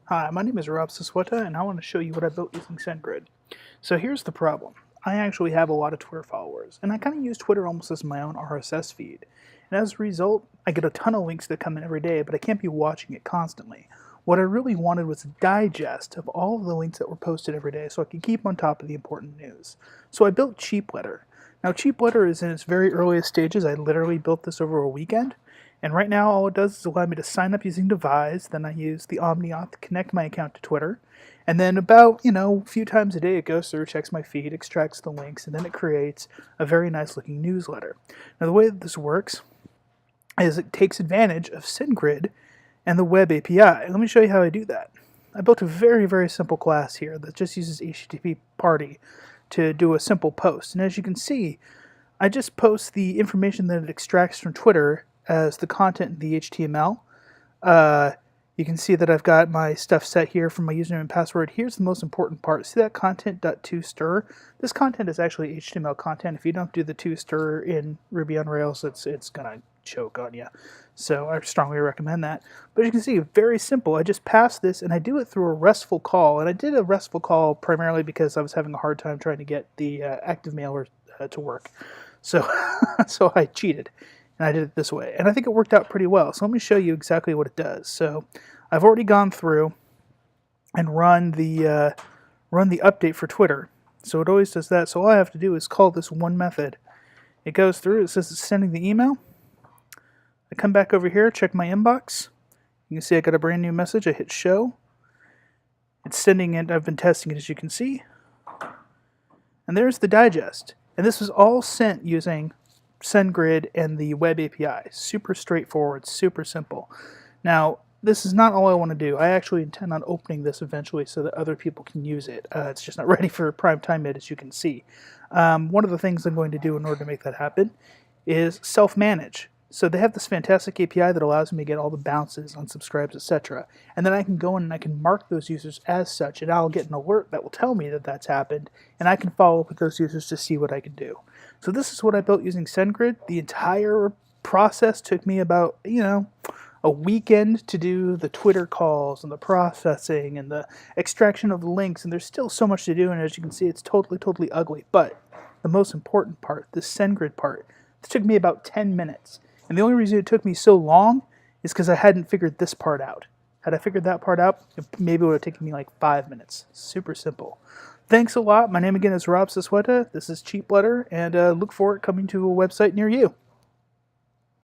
Hi, my name is Rob Sisweta, and I want to show you what I built using SendGrid. So here's the problem. I actually have a lot of Twitter followers, and I kind of use Twitter almost as my own RSS feed. And as a result, I get a ton of links that come in every day, but I can't be watching it constantly. What I really wanted was a digest of all of the links that were posted every day so I could keep on top of the important news. So I built Cheepletter. Now, Cheepletter is in its very earliest stages. I literally built this over a weekend. And right now, all it does is allow me to sign up using Devise. Then I use the OmniAuth to connect my account to Twitter. And then about, a few times a day, it goes through, checks my feed, extracts the links, and then it creates a very nice looking newsletter. Now, the way that this works is it takes advantage of SendGrid and the web API. Let me show you how I do that. I built a very, very simple class here that just uses HTTP party to do a simple post. And as you can see, I just post the information that it extracts from Twitter as the content in the HTML. You can see that I've got my stuff set here for my username and password. Here's the most important part. See that content.toStir? This content is actually HTML content. If you don't do the toStir in Ruby on Rails, it's gonna choke on you. So I strongly recommend that. But you can see, very simple. I just pass this, and I do it through a RESTful call. And I did a RESTful call primarily because I was having a hard time trying to get the active mailer to work. So, so I cheated. And I did it this way. And I think it worked out pretty well. So let me show you exactly what it does. So I've already gone through and run the update for Twitter. So it always does that. So all I have to do is call this one method. It goes through. It says it's sending the email. I come back over here, check my inbox. You can see I got a brand new message. I hit show. It's sending it. I've been testing it, as you can see. And there's the digest. And this was all sent using SendGrid and the web API. Super straightforward, super simple. Now, this is not all I want to do. I actually intend on opening this eventually so that other people can use it. It's just not ready for prime time yet, as you can see. One of the things I'm going to do in order to make that happen is self-manage. So they have this fantastic API that allows me to get all the bounces, unsubscribes, etc. And then I can go in and I can mark those users as such, and I'll get an alert that will tell me that that's happened, and I can follow up with those users to see what I can do. So this is what I built using SendGrid. The entire process took me about, a weekend to do the Twitter calls and the processing and the extraction of the links, and there's still so much to do, and as you can see, it's totally, totally ugly. But the most important part, the SendGrid part, it took me about 10 minutes. And the only reason it took me so long is because I hadn't figured this part out. Had I figured that part out, maybe it would have taken me like 5 minutes. Super simple. Thanks a lot. My name again is Rob Sisweta. This is Cheepletter, and look for it coming to a website near you.